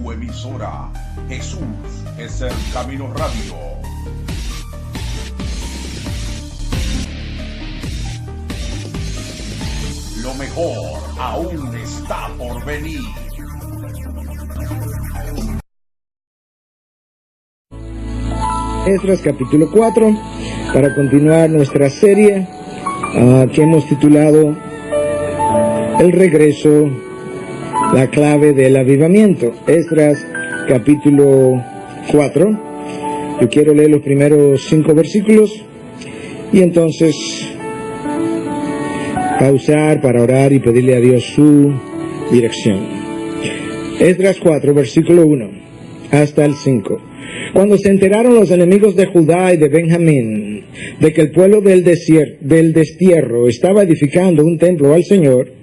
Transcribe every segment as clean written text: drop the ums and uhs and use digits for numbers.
tu emisora. Jesús es el Camino Radio. Lo mejor aún está por venir. Esdras capítulo 4, para continuar nuestra serie que hemos titulado El regreso, la clave del avivamiento. Esdras capítulo 4. Yo quiero leer los primeros 5 versículos y entonces pausar para orar y pedirle a Dios su dirección. Esdras 4, versículo 1 hasta el 5. Cuando se enteraron los enemigos de Judá y de Benjamín de que el pueblo del destierro estaba edificando un templo al Señor,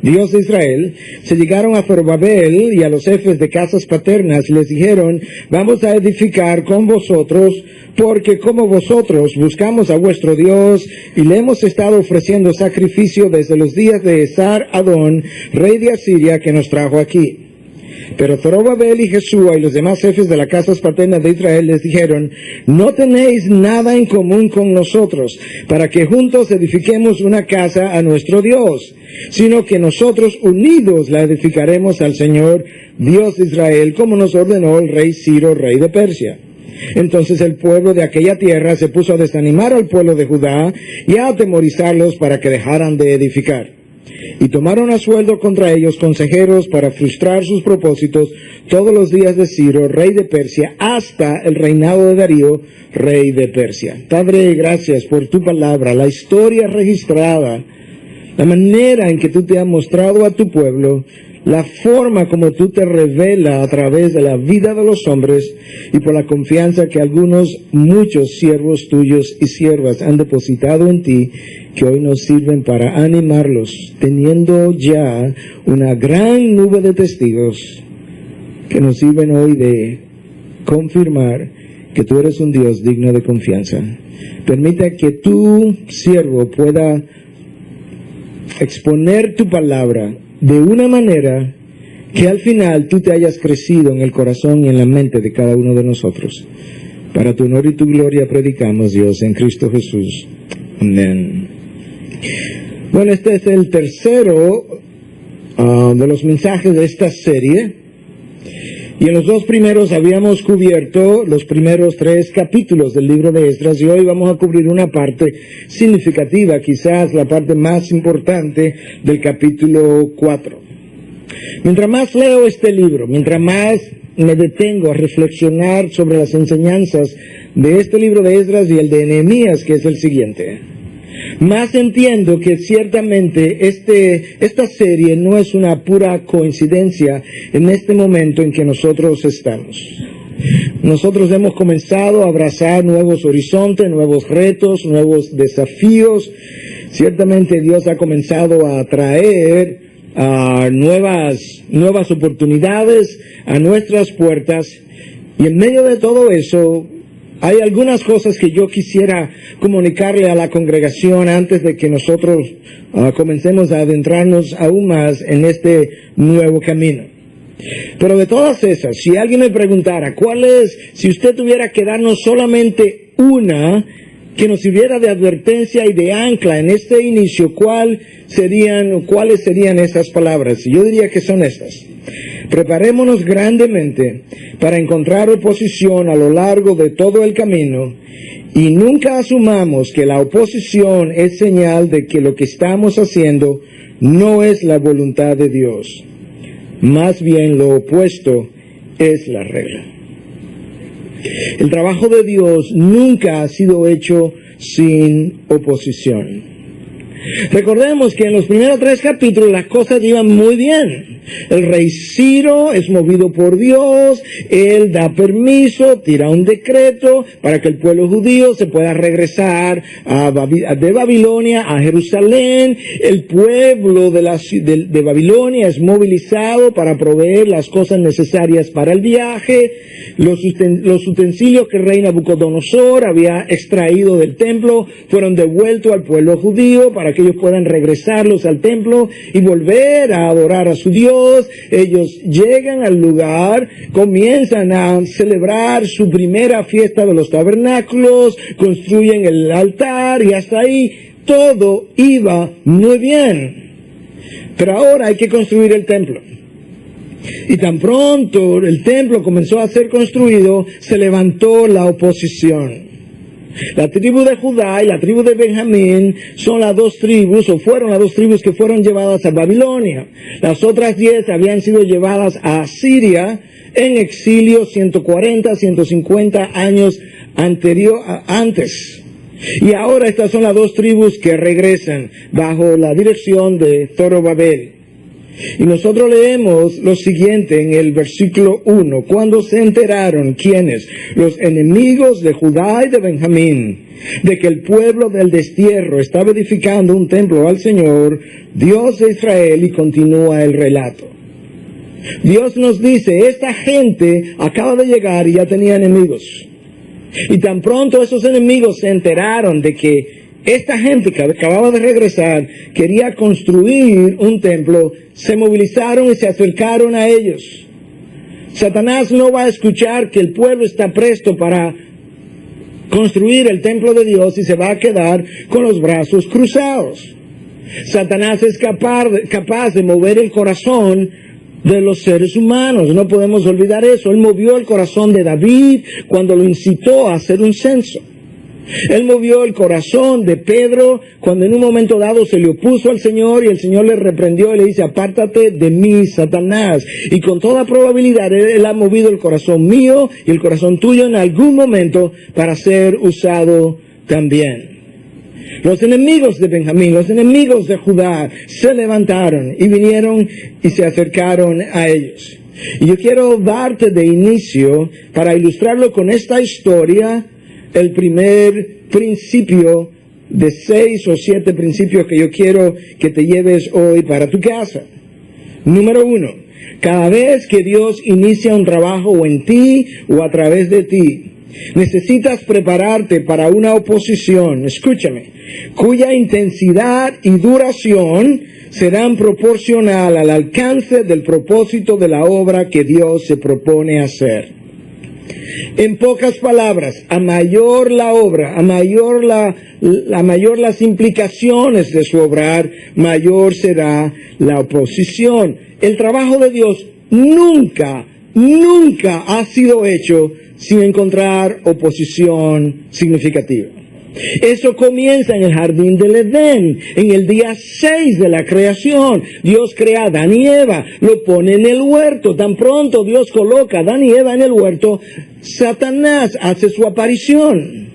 Dios de Israel, se llegaron a Zorobabel y a los jefes de casas paternas y les dijeron: vamos a edificar con vosotros, porque como vosotros buscamos a vuestro Dios y le hemos estado ofreciendo sacrificio desde los días de Esar-Adón, rey de Asiria, que nos trajo aquí. Pero Zorobabel y Jesúa y los demás jefes de las casas paternas de Israel les dijeron: no tenéis nada en común con nosotros, para que juntos edifiquemos una casa a nuestro Dios, sino que nosotros unidos la edificaremos al Señor, Dios de Israel, como nos ordenó el rey Ciro, rey de Persia. Entonces el pueblo de aquella tierra se puso a desanimar al pueblo de Judá y a atemorizarlos para que dejaran de edificar. Y tomaron a sueldo contra ellos consejeros para frustrar sus propósitos todos los días de Ciro, rey de Persia, hasta el reinado de Darío, rey de Persia. Padre, gracias por tu palabra, la historia registrada, la manera en que tú te has mostrado a tu pueblo, la forma como tú te revelas a través de la vida de los hombres y por la confianza que muchos siervos tuyos y siervas han depositado en ti, que hoy nos sirven para animarlos, teniendo ya una gran nube de testigos que nos sirven hoy de confirmar que tú eres un Dios digno de confianza. Permita que tu siervo pueda exponer tu palabra de una manera que al final tú te hayas crecido en el corazón y en la mente de cada uno de nosotros. Para tu honor y tu gloria predicamos, Dios, en Cristo Jesús. Amén. Bueno, este es el tercero de los mensajes de esta serie. Y en los 2 primeros habíamos cubierto los primeros 3 capítulos del libro de Esdras, y hoy vamos a cubrir una parte significativa, quizás la parte más importante del capítulo 4. Mientras más leo este libro, mientras más me detengo a reflexionar sobre las enseñanzas de este libro de Esdras y el de Nehemías, que es el siguiente, más entiendo que ciertamente esta serie no es una pura coincidencia en este momento en que nosotros estamos. Nosotros hemos comenzado a abrazar nuevos horizontes, nuevos retos, nuevos desafíos. Ciertamente Dios ha comenzado a traer nuevas oportunidades a nuestras puertas, y en medio de todo eso hay algunas cosas que yo quisiera comunicarle a la congregación antes de que nosotros comencemos a adentrarnos aún más en este nuevo camino. Pero de todas esas, si alguien me preguntara si usted tuviera que darnos solamente una que nos sirviera de advertencia y de ancla en este inicio, ¿cuáles serían esas palabras? Yo diría que son estas: preparémonos grandemente para encontrar oposición a lo largo de todo el camino, y nunca asumamos que la oposición es señal de que lo que estamos haciendo no es la voluntad de Dios. Más bien lo opuesto es la regla. El trabajo de Dios nunca ha sido hecho sin oposición. Recordemos que en los primeros 3 capítulos las cosas iban muy bien. El rey Ciro es movido por Dios, él da permiso, tira un decreto para que el pueblo judío se pueda regresar de Babilonia a Jerusalén. El pueblo de Babilonia es movilizado para proveer las cosas necesarias para el viaje. Los utensilios que el rey Nabucodonosor había extraído del templo fueron devueltos al pueblo judío para para que ellos puedan regresarlos al templo y volver a adorar a su Dios. Ellos llegan al lugar, comienzan a celebrar su primera fiesta de los tabernáculos, construyen el altar y hasta ahí todo iba muy bien. Pero ahora hay que construir el templo. Y tan pronto el templo comenzó a ser construido, se levantó la oposición. La tribu de Judá y la tribu de Benjamín son las dos tribus, o fueron las dos tribus que fueron llevadas a Babilonia. Las otras 10 habían sido llevadas a Asiria en exilio 140, 150 años antes. Y ahora estas son las dos tribus que regresan bajo la dirección de Zorobabel. Y nosotros leemos lo siguiente en el versículo 1. Cuando se enteraron, ¿quiénes? Los enemigos de Judá y de Benjamín, de que el pueblo del destierro estaba edificando un templo al Señor, Dios de Israel, y continúa el relato. Dios nos dice, esta gente acaba de llegar y ya tenía enemigos. Y tan pronto esos enemigos se enteraron de que esta gente que acababa de regresar quería construir un templo, se movilizaron y se acercaron a ellos. Satanás no va a escuchar que el pueblo está presto para construir el templo de Dios y se va a quedar con los brazos cruzados. Satanás es capaz de mover el corazón de los seres humanos, no podemos olvidar eso. Él movió el corazón de David cuando lo incitó a hacer un censo. Él movió el corazón de Pedro cuando en un momento dado se le opuso al Señor y el Señor le reprendió y le dice, apártate de mí, Satanás. Y con toda probabilidad Él ha movido el corazón mío y el corazón tuyo en algún momento para ser usado también. Los enemigos de Benjamín, los enemigos de Judá se levantaron y vinieron y se acercaron a ellos. Y yo quiero darte de inicio, para ilustrarlo con esta historia, el primer principio de 6 o 7 principios que yo quiero que te lleves hoy para tu casa. Número 1, cada vez que Dios inicia un trabajo en ti o a través de ti, necesitas prepararte para una oposición, escúchame, cuya intensidad y duración serán proporcional al alcance del propósito de la obra que Dios se propone hacer. En pocas palabras, a mayor la obra, a mayor las implicaciones de su obrar, mayor será la oposición. El trabajo de Dios nunca ha sido hecho sin encontrar oposición significativa. Eso comienza en el jardín del Edén, en el día 6 de la creación. Dios crea a Adán y Eva, lo pone en el huerto. Tan pronto Dios coloca a Adán y Eva en el huerto, Satanás hace su aparición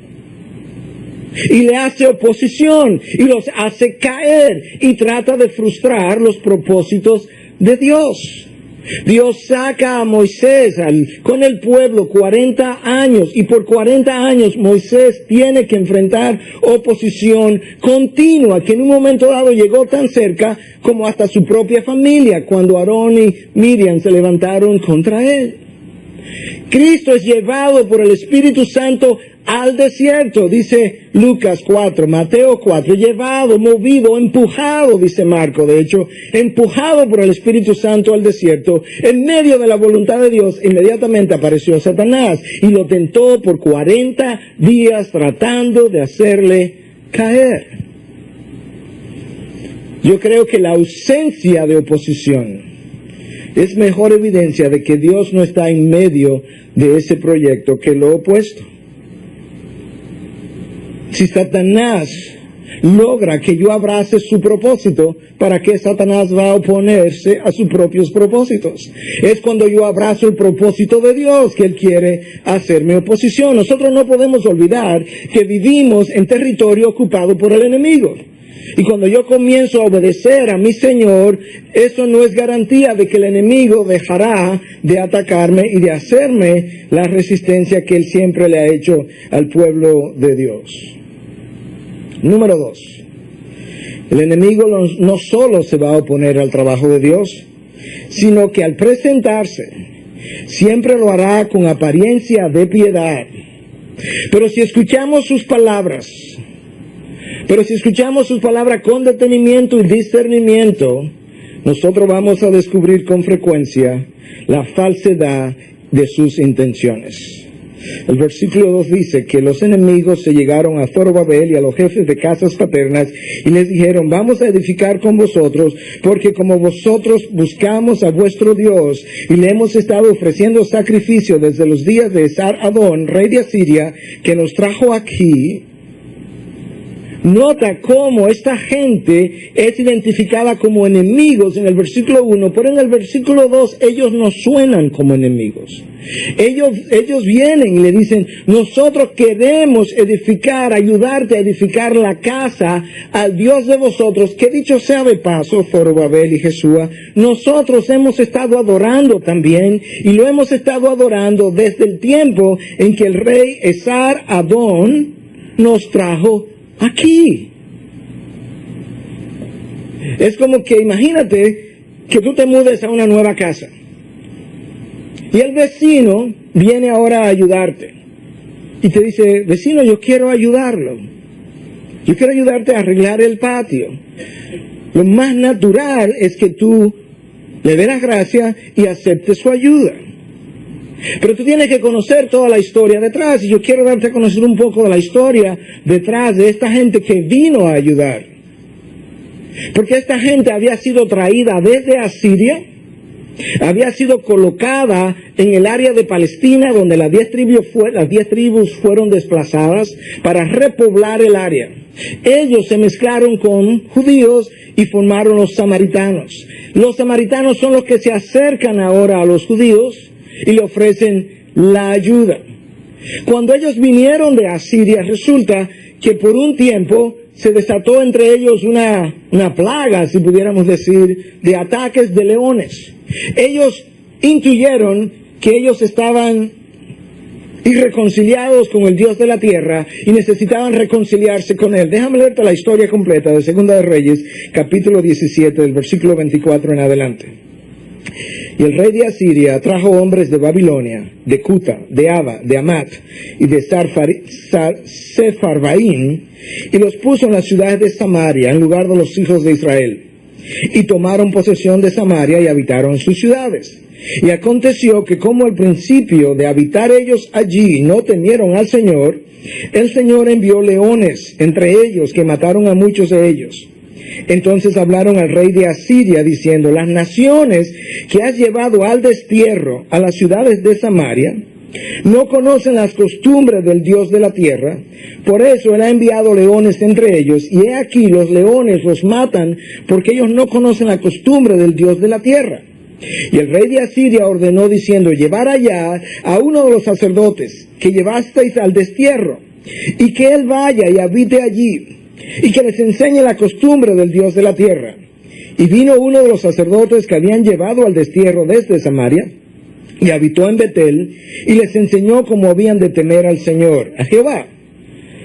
y le hace oposición y los hace caer y trata de frustrar los propósitos de Dios. Dios saca a Moisés con el pueblo 40 años y por 40 años Moisés tiene que enfrentar oposición continua que en un momento dado llegó tan cerca como hasta su propia familia cuando Aarón y Miriam se levantaron contra él. Cristo es llevado por el Espíritu Santo al desierto, dice Lucas 4, Mateo 4, llevado, movido, empujado, dice Marco, de hecho, empujado por el Espíritu Santo al desierto, en medio de la voluntad de Dios, inmediatamente apareció Satanás y lo tentó por 40 días tratando de hacerle caer. Yo creo que la ausencia de oposición es mejor evidencia de que Dios no está en medio de ese proyecto que lo opuesto. Si Satanás logra que yo abrace su propósito, ¿para qué Satanás va a oponerse a sus propios propósitos? Es cuando yo abrazo el propósito de Dios que Él quiere hacerme oposición. Nosotros no podemos olvidar que vivimos en territorio ocupado por el enemigo. Y cuando yo comienzo a obedecer a mi Señor, eso no es garantía de que el enemigo dejará de atacarme y de hacerme la resistencia que Él siempre le ha hecho al pueblo de Dios. Número 2. El enemigo no solo se va a oponer al trabajo de Dios, sino que al presentarse, siempre lo hará con apariencia de piedad. Pero si escuchamos sus palabras, Pero si escuchamos sus palabras con detenimiento y discernimiento, nosotros vamos a descubrir con frecuencia la falsedad de sus intenciones. El versículo 2 dice que los enemigos se llegaron a Zorobabel y a los jefes de casas paternas y les dijeron: vamos a edificar con vosotros, porque como vosotros buscamos a vuestro Dios y le hemos estado ofreciendo sacrificio desde los días de Esar-Adón, rey de Asiria, que nos trajo aquí. Nota cómo esta gente es identificada como enemigos en el versículo 1, pero en el versículo 2 ellos no suenan como enemigos. Ellos vienen y le dicen: nosotros queremos edificar, ayudarte a edificar la casa al Dios de vosotros, que dicho sea de paso, Zorobabel y Jesúa, nosotros hemos estado adorando también, y lo hemos estado adorando desde el tiempo en que el rey Esar-Adón nos trajo aquí. Es como que imagínate que tú te mudes a una nueva casa y el vecino viene ahora a ayudarte y te dice: vecino, yo quiero ayudarlo, yo quiero ayudarte a arreglar el patio. Lo más natural es que tú le des las gracias y aceptes su ayuda. Pero tú tienes que conocer toda la historia detrás, y yo quiero darte a conocer un poco de la historia detrás de esta gente que vino a ayudar. Porque esta gente había sido traída desde Asiria, había sido colocada en el área de Palestina, donde las 10 tribus fueron desplazadas para repoblar el área. Ellos se mezclaron con judíos y formaron los samaritanos. Los samaritanos son los que se acercan ahora a los judíos y le ofrecen la ayuda. Cuando ellos vinieron de Asiria, resulta que por un tiempo se desató entre ellos una plaga, si pudiéramos decir, de ataques de leones. Ellos intuyeron que ellos estaban irreconciliados con el Dios de la tierra y necesitaban reconciliarse con Él. Déjame leerte la historia completa de Segunda de Reyes, capítulo 17, del versículo 24 en adelante. Y el rey de Asiria trajo hombres de Babilonia, de Cuta, de Ava, de Amat y de Sepharvaim, y los puso en las ciudades de Samaria, en lugar de los hijos de Israel. Y tomaron posesión de Samaria y habitaron en sus ciudades. Y aconteció que como al principio de habitar ellos allí no temieron al Señor, el Señor envió leones entre ellos que mataron a muchos de ellos. Entonces hablaron al rey de Asiria diciendo: las naciones que has llevado al destierro a las ciudades de Samaria no conocen las costumbres del Dios de la tierra, por eso Él ha enviado leones entre ellos, y he aquí los leones los matan porque ellos no conocen la costumbre del Dios de la tierra. Y el rey de Asiria ordenó diciendo: llevar allá a uno de los sacerdotes que llevasteis al destierro, y que él vaya y habite allí, y que les enseñe la costumbre del Dios de la tierra. Y vino uno de los sacerdotes que habían llevado al destierro desde Samaria, y habitó en Betel, y les enseñó cómo habían de temer al Señor, a Jehová.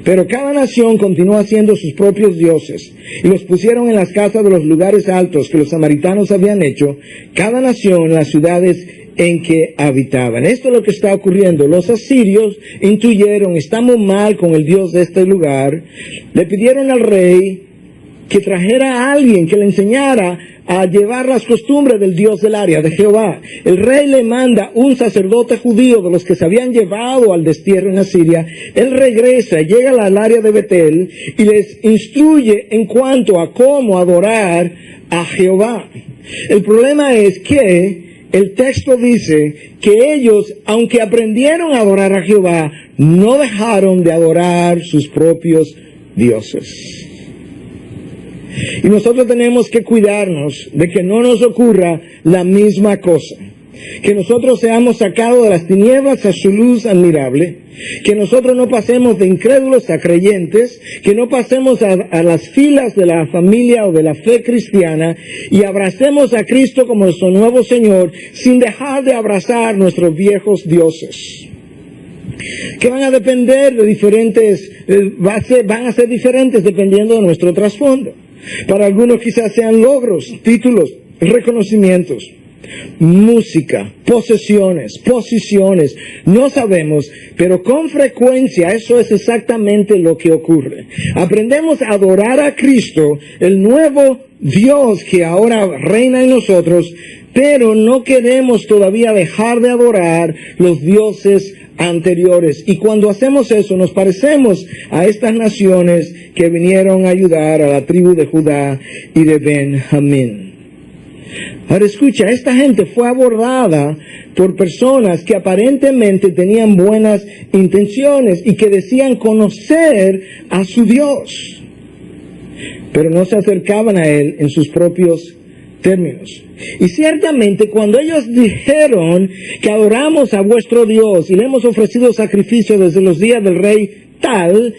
Pero cada nación continuó haciendo sus propios dioses, y los pusieron en las casas de los lugares altos que los samaritanos habían hecho, cada nación en las ciudades en que habitaban. Esto es lo que está ocurriendo. Los asirios intuyeron: estamos mal con el Dios de este lugar. Le pidieron al rey que trajera a alguien que le enseñara a llevar las costumbres del Dios del área, de Jehová. El rey le manda un sacerdote judío de los que se habían llevado al destierro en Asiria. Él regresa, llega al área de Betel y les instruye en cuanto a cómo adorar a Jehová. El problema es que el texto dice que ellos, aunque aprendieron a adorar a Jehová, no dejaron de adorar sus propios dioses. Y nosotros tenemos que cuidarnos de que no nos ocurra la misma cosa. Que nosotros seamos sacados de las tinieblas a su luz admirable. Que nosotros no pasemos de incrédulos a creyentes. Que no pasemos a las filas de la familia o de la fe cristiana. Y abracemos a Cristo como nuestro nuevo Señor, sin dejar de abrazar nuestros viejos dioses. Que van a depender de diferentes, van a ser diferentes dependiendo de nuestro trasfondo. Para algunos quizás sean logros, títulos, reconocimientos. música, posesiones, posiciones, no sabemos, pero con frecuencia eso es exactamente lo que ocurre. Aprendemos a adorar a Cristo, el nuevo Dios que ahora reina en nosotros, pero no queremos todavía dejar de adorar los dioses anteriores. Y cuando hacemos eso, nos parecemos a estas naciones que vinieron a ayudar a la tribu de Judá y de Benjamín. Ahora escucha, esta gente fue abordada por personas que aparentemente tenían buenas intenciones y que decían conocer a su Dios, pero no se acercaban a Él en sus propios términos. Y ciertamente cuando ellos dijeron que adoramos a vuestro Dios y le hemos ofrecido sacrificio desde los días del rey tal,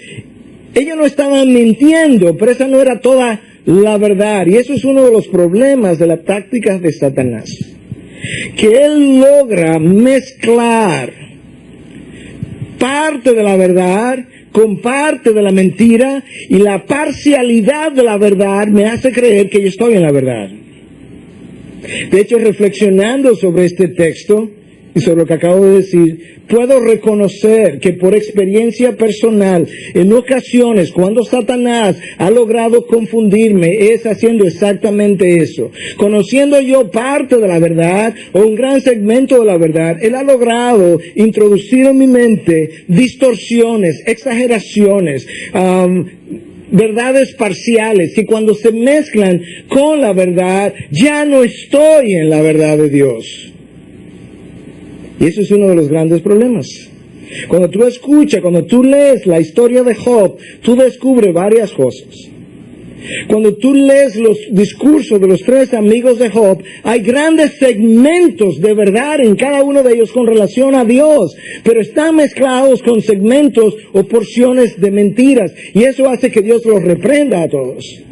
ellos no estaban mintiendo, pero esa no era toda la verdad. Y eso es uno de los problemas de las tácticas de Satanás, que él logra mezclar parte de la verdad con parte de la mentira, y la parcialidad de la verdad me hace creer que yo estoy en la verdad. De hecho, reflexionando sobre este texto y sobre lo que acabo de decir, puedo reconocer que por experiencia personal, en ocasiones cuando Satanás ha logrado confundirme, es haciendo exactamente eso. Conociendo yo parte de la verdad o un gran segmento de la verdad, él ha logrado introducir en mi mente distorsiones, exageraciones, verdades parciales, que cuando se mezclan con la verdad, ya no estoy en la verdad de Dios. Y eso es uno de los grandes problemas. Cuando tú escuchas, cuando tú lees la historia de Job, tú descubres varias cosas. Cuando tú lees los discursos de los tres amigos de Job, hay grandes segmentos de verdad en cada uno de ellos con relación a Dios, pero están mezclados con segmentos o porciones de mentiras, y eso hace que Dios los reprenda a todos.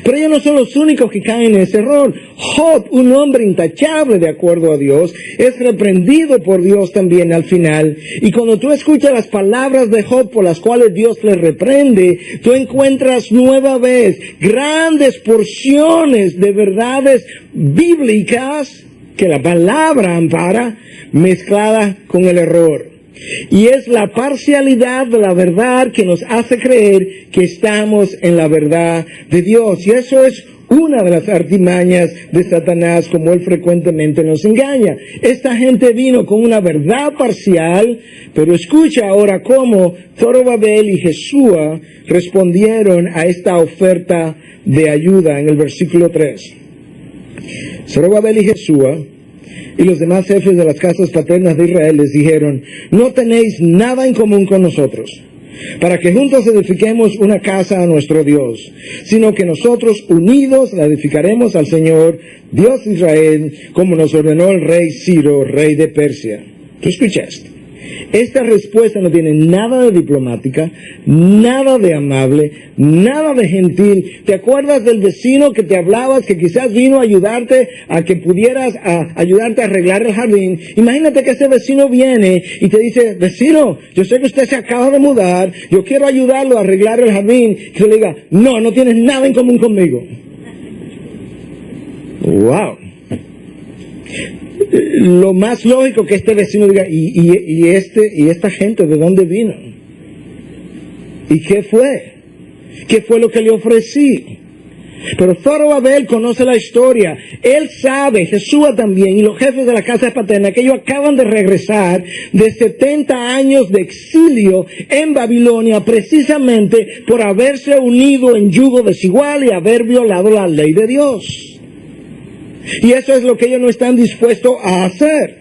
Pero ellos no son los únicos que caen en ese error. Job, un hombre intachable de acuerdo a Dios, es reprendido por Dios también al final. Y cuando tú escuchas las palabras de Job por las cuales Dios le reprende, tú encuentras nueva vez grandes porciones de verdades bíblicas que la palabra ampara, mezcladas con el error. Y es la parcialidad de la verdad que nos hace creer que estamos en la verdad de Dios. Y eso es una de las artimañas de Satanás, como él frecuentemente nos engaña. Esta gente vino con una verdad parcial, pero escucha ahora cómo Zorobabel y Jesúa respondieron a esta oferta de ayuda en el versículo 3. Zorobabel y Jesúa y los demás jefes de las casas paternas de Israel les dijeron: no tenéis nada en común con nosotros, para que juntos edifiquemos una casa a nuestro Dios, sino que nosotros unidos la edificaremos al Señor, Dios de Israel, como nos ordenó el rey Ciro, rey de Persia. ¿Tú escuchaste? Esta respuesta no tiene nada de diplomática, nada de amable, nada de gentil. ¿Te acuerdas del vecino que te hablabas, que quizás vino a ayudarte a que pudieras ayudarte a arreglar el jardín? Imagínate que ese vecino viene y te dice: vecino, yo sé que usted se acaba de mudar, yo quiero ayudarlo a arreglar el jardín. Que le diga: no tienes nada en común conmigo. ¡Wow! Lo más lógico que este vecino diga: ¿y esta gente de dónde vino? ¿Y qué fue? ¿Qué fue lo que le ofrecí? Pero Zorobabel conoce la historia. Él sabe, Jesúa también, y los jefes de la casa paterna, que ellos acaban de regresar de 70 años de exilio en Babilonia, precisamente por haberse unido en yugo desigual y haber violado la ley de Dios. Y eso es lo que ellos no están dispuestos a hacer.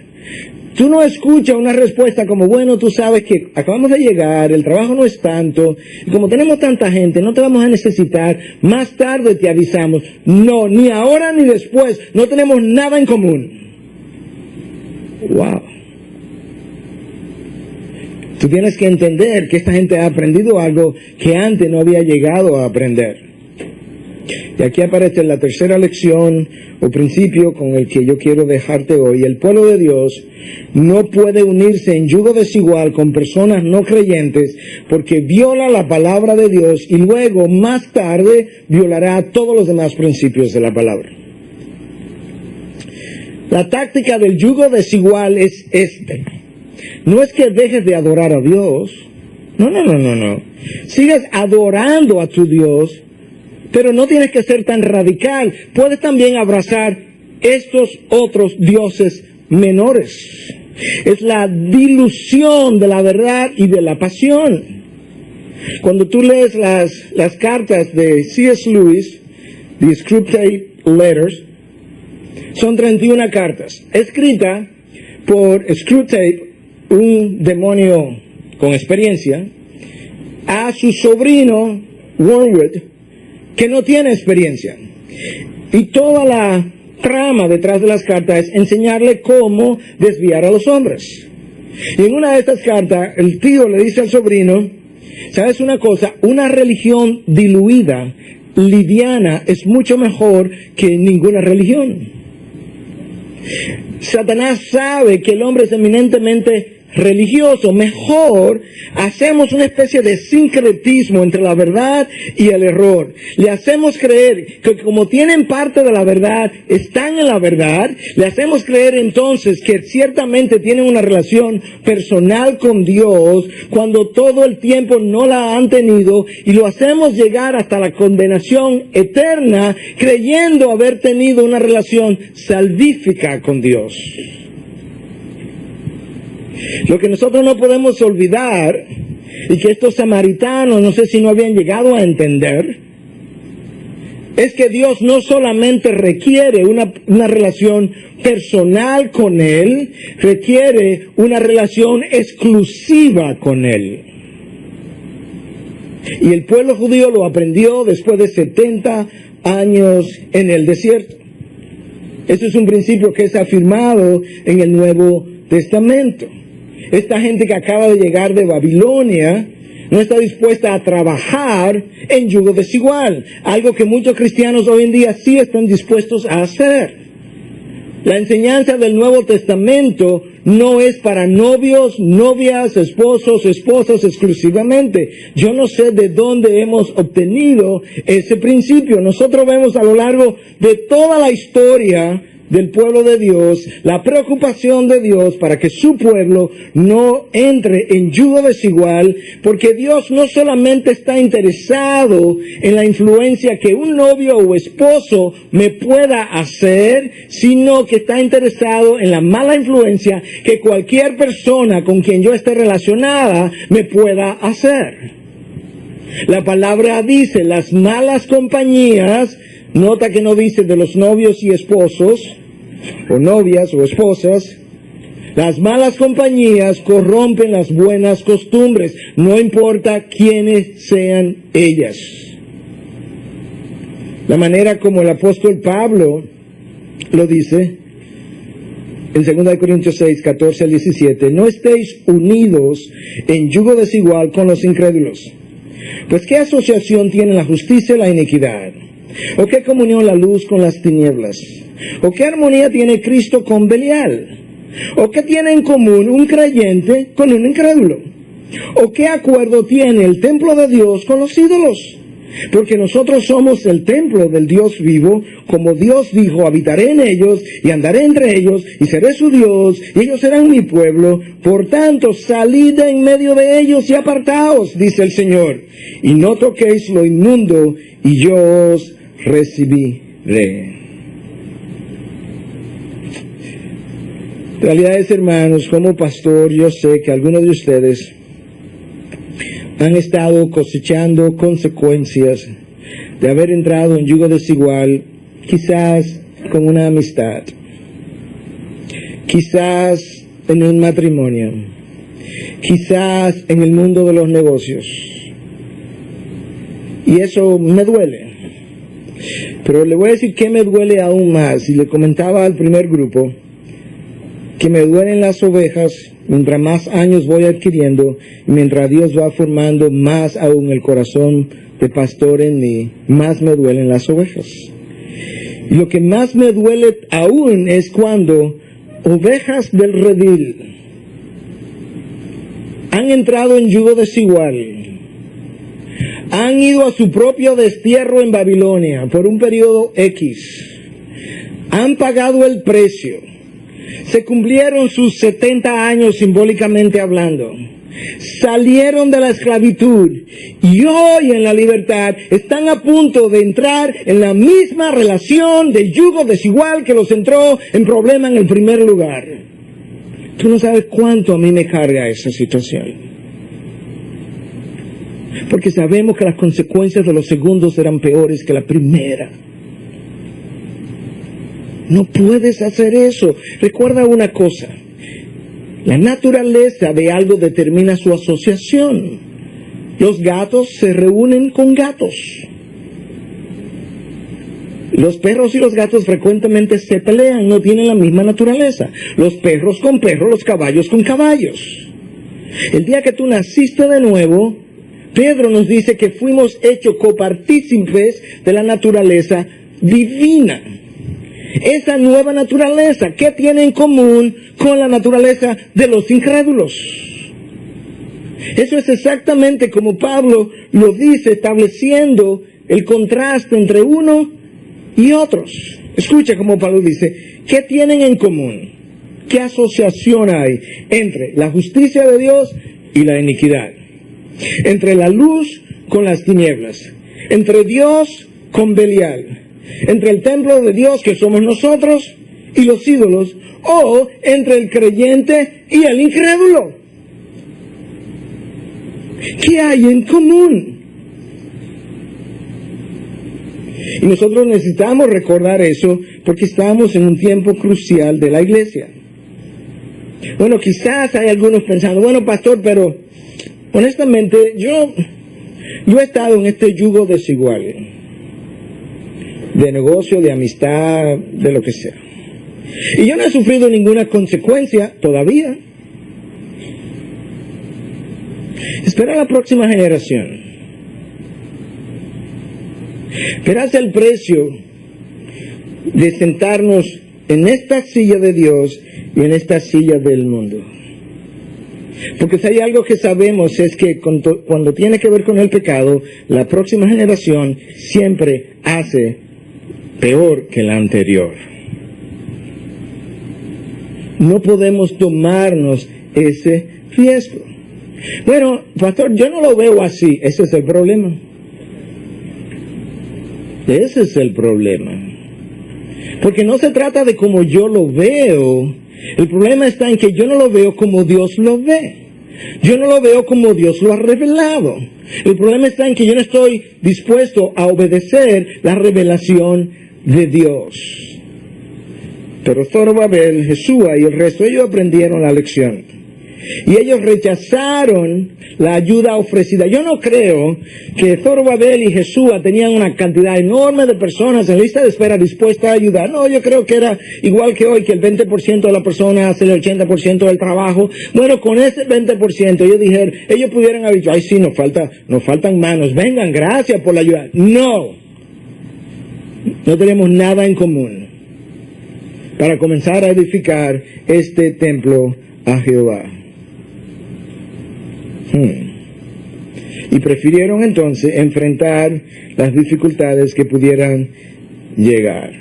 Tú no escuchas una respuesta como: bueno, tú sabes que acabamos de llegar, el trabajo no es tanto, y como tenemos tanta gente, no te vamos a necesitar, más tarde te avisamos. No, ni ahora ni después, no tenemos nada en común. Wow. Tú tienes que entender que esta gente ha aprendido algo que antes no había llegado a aprender. Y aquí aparece la tercera lección o principio con el que yo quiero dejarte hoy. El pueblo de Dios no puede unirse en yugo desigual con personas no creyentes, porque viola la palabra de Dios y luego, más tarde, violará todos los demás principios de la palabra. La táctica del yugo desigual es este. No es que dejes de adorar a Dios. No. Sigues adorando a tu Dios, pero no tienes que ser tan radical. Puedes también abrazar estos otros dioses menores. Es la dilución de la verdad y de la pasión. Cuando tú lees las cartas de C.S. Lewis, The Screwtape Letters, son 31 cartas, escritas por Screwtape, un demonio con experiencia, a su sobrino Wormwood, que no tiene experiencia. Y toda la trama detrás de las cartas es enseñarle cómo desviar a los hombres. Y en una de estas cartas, el tío le dice al sobrino, ¿sabes una cosa? Una religión diluida, liviana, es mucho mejor que ninguna religión. Satanás sabe que el hombre es eminentemente religioso. Mejor hacemos una especie de sincretismo entre la verdad y el error. Le hacemos creer que como tienen parte de la verdad, están en la verdad. Le hacemos creer entonces que ciertamente tienen una relación personal con Dios, cuando todo el tiempo no la han tenido, y lo hacemos llegar hasta la condenación eterna, creyendo haber tenido una relación salvífica con Dios. Lo que nosotros no podemos olvidar, y que estos samaritanos no sé si no habían llegado a entender, es que Dios no solamente requiere una relación personal con Él, requiere una relación exclusiva con Él. Y el pueblo judío lo aprendió después de 70 años en el desierto. Este es un principio que es afirmado en el Nuevo Testamento. Esta gente que acaba de llegar de Babilonia no está dispuesta a trabajar en yugo desigual, algo que muchos cristianos hoy en día sí están dispuestos a hacer. La enseñanza del Nuevo Testamento no es para novios, novias, esposos, esposas exclusivamente. Yo no sé de dónde hemos obtenido ese principio. Nosotros vemos a lo largo de toda la historia del pueblo de Dios, la preocupación de Dios para que su pueblo no entre en yugo desigual, porque Dios no solamente está interesado en la influencia que un novio o esposo me pueda hacer, sino que está interesado en la mala influencia que cualquier persona con quien yo esté relacionada me pueda hacer. La palabra dice, las malas compañías, nota que no dice de los novios y esposos, o novias o esposas, las malas compañías corrompen las buenas costumbres, no importa quiénes sean ellas. La manera como el apóstol Pablo lo dice, en 2 Corintios 6, 14 al 17, no estéis unidos en yugo desigual con los incrédulos. Pues ¿qué asociación tiene la justicia y la iniquidad? ¿O qué comunión la luz con las tinieblas? ¿O qué armonía tiene Cristo con Belial? ¿O qué tiene en común un creyente con un incrédulo? ¿O qué acuerdo tiene el templo de Dios con los ídolos? Porque nosotros somos el templo del Dios vivo, como Dios dijo, habitaré en ellos y andaré entre ellos y seré su Dios y ellos serán mi pueblo. Por tanto, salid en medio de ellos y apartaos, dice el Señor, y no toquéis lo inmundo y yo os recibiré. Realidades, hermanos, como pastor, yo sé que algunos de ustedes han estado cosechando consecuencias de haber entrado en yugo desigual, quizás con una amistad, quizás en un matrimonio, quizás en el mundo de los negocios. Y eso me duele. Pero le voy a decir que me duele aún más. Y le comentaba al primer grupo que me duelen las ovejas mientras más años voy adquiriendo, y mientras Dios va formando más aún el corazón de pastor en mí, más me duelen las ovejas. Y lo que más me duele aún es cuando ovejas del redil han entrado en yugo desigual, han ido a su propio destierro en Babilonia por un periodo X, han pagado el precio, Se cumplieron sus 70 años simbólicamente hablando. Salieron de la esclavitud y hoy en la libertad están a punto de entrar en la misma relación de yugo desigual que los entró en problema en el primer lugar. Tú no sabes cuánto a mí me carga esa situación. Porque sabemos que las consecuencias de los segundos serán peores que la primera. No puedes hacer eso. Recuerda una cosa. La naturaleza de algo determina su asociación. Los gatos se reúnen con gatos. Los perros y los gatos frecuentemente se pelean, no tienen la misma naturaleza. Los perros con perros, los caballos con caballos. El día que tú naciste de nuevo, Pedro nos dice que fuimos hechos copartícipes de la naturaleza divina. Esa nueva naturaleza, ¿qué tiene en común con la naturaleza de los incrédulos? Eso es exactamente como Pablo lo dice, estableciendo el contraste entre uno y otros. Escucha como Pablo dice, ¿qué tienen en común? ¿Qué asociación hay entre la justicia de Dios y la iniquidad? Entre la luz con las tinieblas, entre Dios con Belial, entre el templo de Dios que somos nosotros y los ídolos, o entre el creyente y el incrédulo. ¿Qué hay en común? Y nosotros necesitamos recordar eso porque estamos en un tiempo crucial de la iglesia. Bueno, quizás hay algunos pensando, bueno, pastor, pero honestamente yo he estado en este yugo desigual. De negocio, de amistad, de lo que sea. Y yo no he sufrido ninguna consecuencia todavía. Espera la próxima generación. Verás el precio de sentarnos en esta silla de Dios y en esta silla del mundo. Porque si hay algo que sabemos es que cuando tiene que ver con el pecado, la próxima generación siempre hace peor que la anterior. No podemos tomarnos ese riesgo. Bueno, pastor, yo no lo veo así. Ese es el problema. Ese es el problema. Porque no se trata de cómo yo lo veo. El problema está en que yo no lo veo como Dios lo ve. Yo no lo veo como Dios lo ha revelado. El problema está en que yo no estoy dispuesto a obedecer la revelación de Dios. Pero Zorobabel, Jesúa y el resto, ellos aprendieron la lección. Y ellos rechazaron la ayuda ofrecida. Yo no creo que Zorobabel y Jesúa tenían una cantidad enorme de personas en lista de espera dispuestas a ayudar. No, yo creo que era igual que hoy, que el 20% de la persona hace el 80% del trabajo. Bueno, con ese 20%, ellos pudieran haber dicho, ay sí, nos faltan manos, vengan, gracias por la ayuda. No tenemos nada en común para comenzar a edificar este templo a Jehová. Y prefirieron entonces enfrentar las dificultades que pudieran llegar.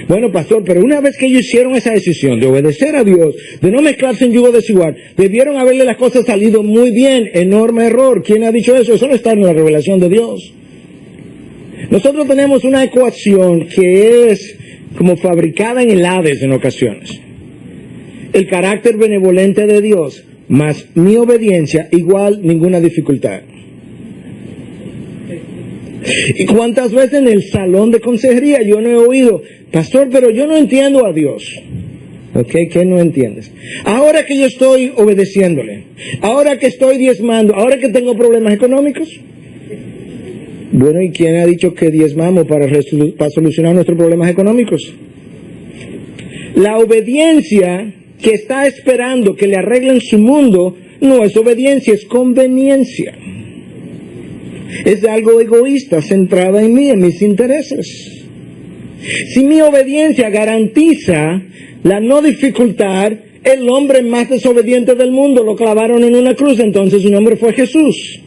Bueno, pastor, pero una vez que ellos hicieron esa decisión de obedecer a Dios, de no mezclarse en yugo desigual, debieron haberle las cosas salido muy bien. Enorme error. ¿Quién ha dicho eso? Eso no está en la revelación de Dios. Nosotros tenemos una ecuación que es como fabricada en el Hades en ocasiones. El carácter benevolente de Dios más mi obediencia igual ninguna dificultad. ¿Y cuántas veces en el salón de consejería yo no he oído, pastor, pero yo no entiendo a Dios? ¿Ok? ¿Qué no entiendes? Ahora que yo estoy obedeciéndole, ahora que estoy diezmando, ahora que tengo problemas económicos. Bueno, ¿y quién ha dicho que diezmamos para solucionar nuestros problemas económicos? La obediencia que está esperando que le arreglen su mundo no es obediencia, es conveniencia. Es algo egoísta, centrada en mí, en mis intereses. Si mi obediencia garantiza la no dificultad, el hombre más desobediente del mundo lo clavaron en una cruz, entonces su nombre fue Jesús.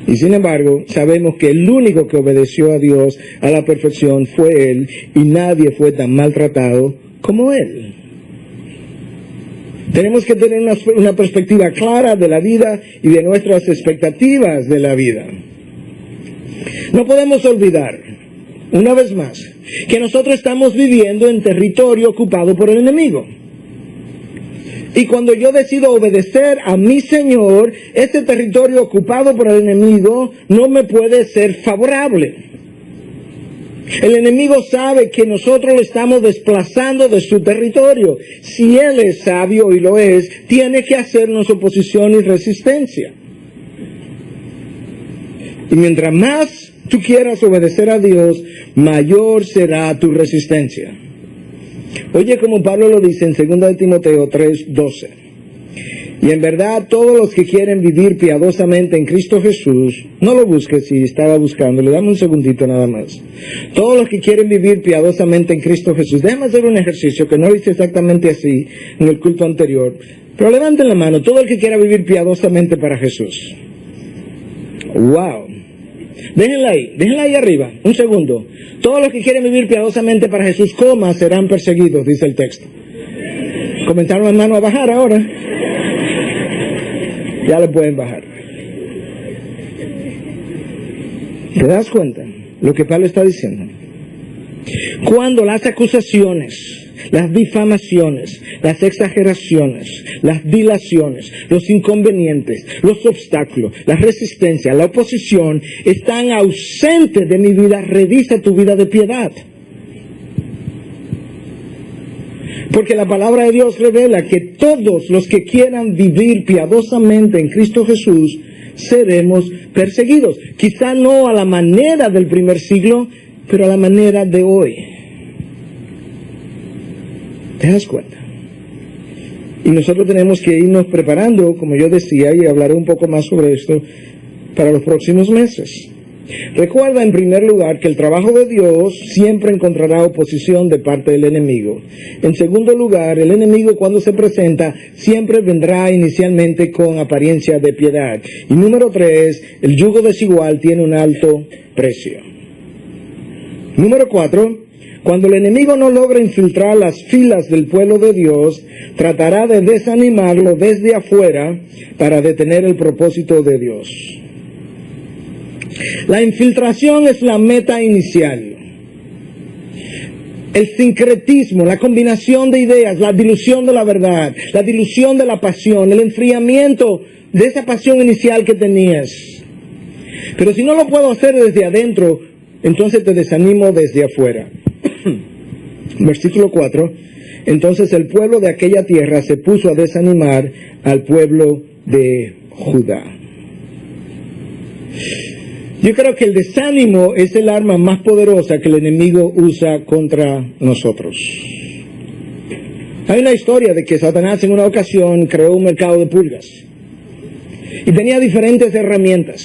Y sin embargo, sabemos que el único que obedeció a Dios a la perfección fue Él, y nadie fue tan maltratado como Él. Tenemos que tener una perspectiva clara de la vida y de nuestras expectativas de la vida. No podemos olvidar, una vez más, que nosotros estamos viviendo en territorio ocupado por el enemigo. Y cuando yo decido obedecer a mi Señor, este territorio ocupado por el enemigo no me puede ser favorable. El enemigo sabe que nosotros lo estamos desplazando de su territorio. Si Él es sabio, y lo es, tiene que hacernos oposición y resistencia. Y mientras más tú quieras obedecer a Dios, mayor será tu resistencia. Oye como Pablo lo dice en 2 Timoteo 3:12. Y en verdad todos los que quieren vivir piadosamente en Cristo Jesús, no lo busques si estaba buscándolo, dame un segundito nada más. Todos los que quieren vivir piadosamente en Cristo Jesús, déjame hacer un ejercicio que no lo hice exactamente así en el culto anterior, pero levanten la mano, todo el que quiera vivir piadosamente para Jesús. ¡Wow! Déjenla ahí arriba, un segundo. Todos los que quieren vivir piadosamente para Jesús, serán perseguidos, dice el texto. Comenzaron las manos a bajar ahora. Ya le pueden bajar. ¿Te das cuenta lo que Pablo está diciendo? Cuando las acusaciones, las difamaciones, las exageraciones, las dilaciones, los inconvenientes, los obstáculos, la resistencia, la oposición están ausentes de mi vida, revisa tu vida de piedad. Porque la palabra de Dios revela que todos los que quieran vivir piadosamente en Cristo Jesús seremos perseguidos. Quizá no a la manera del primer siglo, pero a la manera de hoy. ¿Te das cuenta? Y nosotros tenemos que irnos preparando, como yo decía, y hablaré un poco más sobre esto, para los próximos meses. Recuerda en primer lugar que el trabajo de Dios siempre encontrará oposición de parte del enemigo. En segundo lugar, el enemigo cuando se presenta siempre vendrá inicialmente con apariencia de piedad. Y número 3, el yugo desigual tiene un alto precio. Número 4, cuando el enemigo no logra infiltrar las filas del pueblo de Dios, tratará de desanimarlo desde afuera para detener el propósito de Dios. La infiltración es la meta inicial. El sincretismo, la combinación de ideas, la dilución de la verdad, la dilución de la pasión, el enfriamiento de esa pasión inicial que tenías. Pero si no lo puedo hacer desde adentro, entonces te desanimo desde afuera. Versículo 4. Entonces el pueblo de aquella tierra se puso a desanimar al pueblo de Judá. Yo creo que el desánimo es el arma más poderosa que el enemigo usa contra nosotros. Hay una historia de que Satanás en una ocasión creó un mercado de pulgas. Y tenía diferentes herramientas.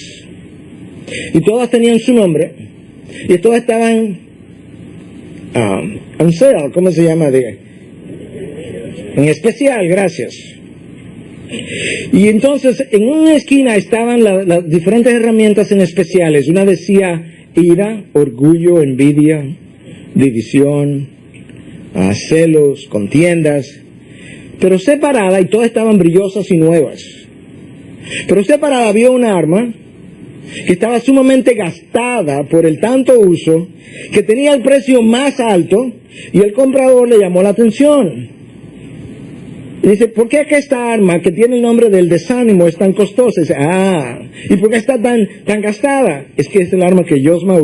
Y todas tenían su nombre. Y todas estaban on sale, ¿cómo se llama? En especial, gracias. Y entonces en una esquina estaban las diferentes herramientas en especiales. Una decía ira, orgullo, envidia, división, celos, contiendas. Pero separada, y todas estaban brillosas y nuevas. Pero separada había una arma que estaba sumamente gastada por el tanto uso, que tenía el precio más alto, y el comprador le llamó la atención. Y dice, ¿por qué que esta arma que tiene el nombre del desánimo es tan costosa? Dice, ¿y por qué está tan gastada? Es que es el arma que yo más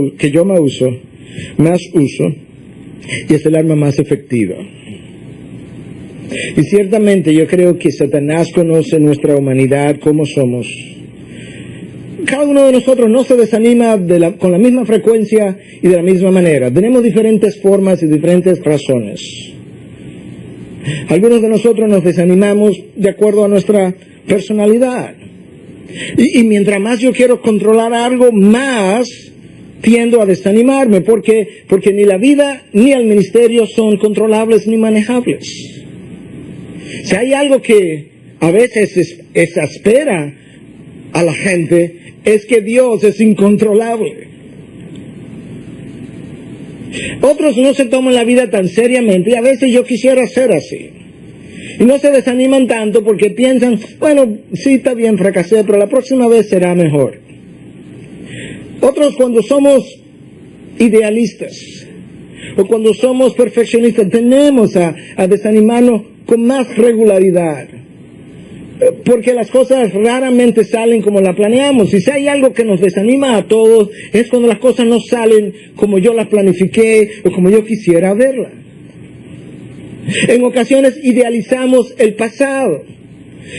uso, y es el arma más efectiva. Y ciertamente yo creo que Satanás conoce nuestra humanidad, cómo somos. Cada uno de nosotros no se desanima con la misma frecuencia y de la misma manera. Tenemos diferentes formas y diferentes razones. Algunos de nosotros nos desanimamos de acuerdo a nuestra personalidad. Y mientras más yo quiero controlar algo, más tiendo a desanimarme, porque ni la vida ni el ministerio son controlables ni manejables. Si hay algo que a veces exaspera a la gente es que Dios es incontrolable. Otros no se toman la vida tan seriamente y a veces yo quisiera ser así. Y no se desaniman tanto porque piensan, bueno, sí está bien, fracasé, pero la próxima vez será mejor. Otros cuando somos idealistas o cuando somos perfeccionistas tendemos a desanimarnos con más regularidad. Porque las cosas raramente salen como las planeamos. Y si hay algo que nos desanima a todos, es cuando las cosas no salen como yo las planifiqué o como yo quisiera verlas. En ocasiones idealizamos el pasado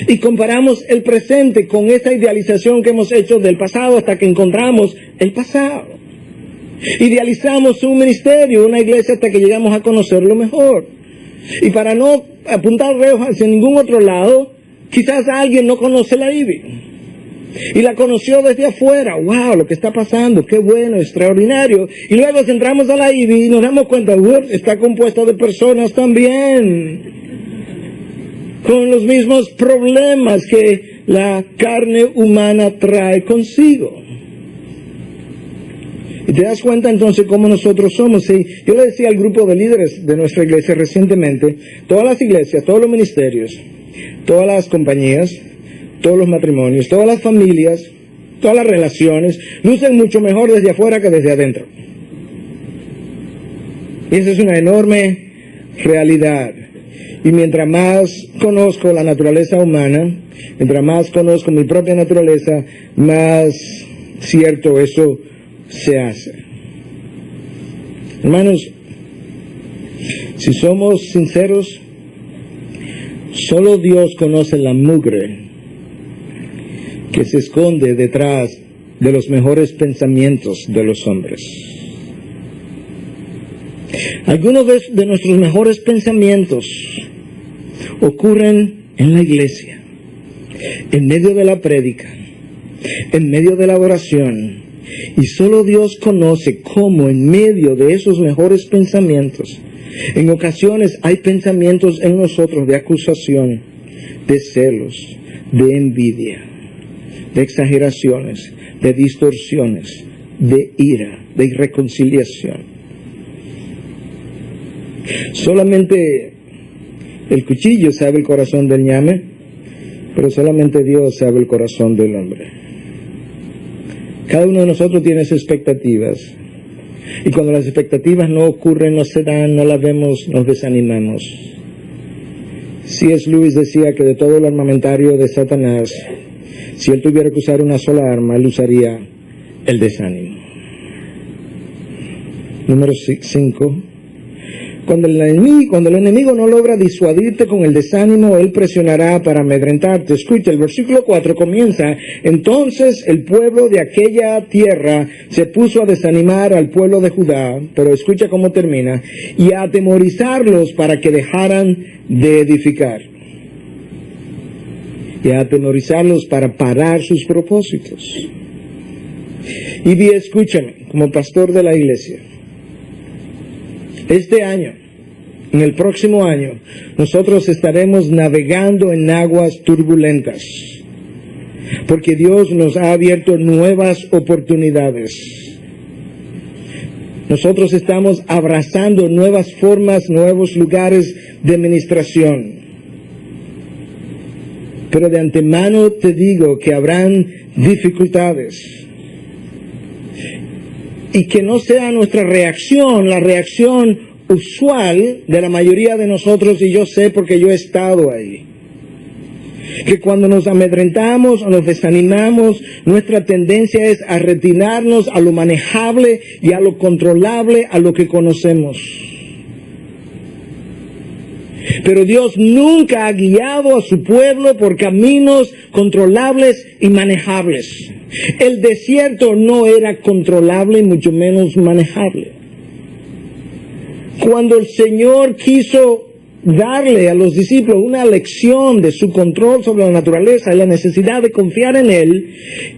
y comparamos el presente con esa idealización que hemos hecho del pasado hasta que encontramos el pasado. Idealizamos un ministerio, una iglesia hasta que llegamos a conocerlo mejor. Y para no apuntar reos hacia ningún otro lado, quizás alguien no conoce la IBI y la conoció desde afuera. ¡Wow! Lo que está pasando, qué bueno, extraordinario. Y luego entramos a la IBI y nos damos cuenta, está compuesta de personas también con los mismos problemas que la carne humana trae consigo. Y te das cuenta entonces cómo nosotros somos. ¿Sí? Yo le decía al grupo de líderes de nuestra iglesia recientemente, todas las iglesias, todos los ministerios, todas las compañías, todos los matrimonios, todas las familias, todas las relaciones, lucen mucho mejor desde afuera que desde adentro. Y esa es una enorme realidad. Y mientras más conozco la naturaleza humana, mientras más conozco mi propia naturaleza, más cierto eso se hace. Hermanos, si somos sinceros, solo Dios conoce la mugre que se esconde detrás de los mejores pensamientos de los hombres. Algunos de nuestros mejores pensamientos ocurren en la iglesia, en medio de la prédica, en medio de la adoración, y solo Dios conoce cómo en medio de esos mejores pensamientos, en ocasiones hay pensamientos en nosotros de acusación, de celos, de envidia, de exageraciones, de distorsiones, de ira, de irreconciliación. Solamente el cuchillo sabe el corazón del ñame, pero solamente Dios sabe el corazón del hombre. Cada uno de nosotros tiene sus expectativas. Y cuando las expectativas no ocurren, no se dan, no las vemos, nos desanimamos. C.S. Lewis decía que de todo el armamentario de Satanás, si él tuviera que usar una sola arma, él usaría el desánimo. Número 5. Cuando el enemigo no logra disuadirte con el desánimo, él presionará para amedrentarte. Escucha, el versículo 4 comienza: entonces el pueblo de aquella tierra se puso a desanimar al pueblo de Judá, pero escucha cómo termina, y a atemorizarlos para que dejaran de edificar. Y a atemorizarlos para parar sus propósitos. Y escúchame, como pastor de la iglesia, este año, en el próximo año, nosotros estaremos navegando en aguas turbulentas, porque Dios nos ha abierto nuevas oportunidades. Nosotros estamos abrazando nuevas formas, nuevos lugares de administración. Pero de antemano te digo que habrán dificultades. Y que no sea nuestra reacción, la reacción usual de la mayoría de nosotros, y yo sé porque yo he estado ahí. Que cuando nos amedrentamos o nos desanimamos, nuestra tendencia es a retirarnos a lo manejable y a lo controlable, a lo que conocemos. Pero Dios nunca ha guiado a su pueblo por caminos controlables y manejables. El desierto no era controlable y mucho menos manejable. Cuando el Señor quiso darle a los discípulos una lección de su control sobre la naturaleza y la necesidad de confiar en Él,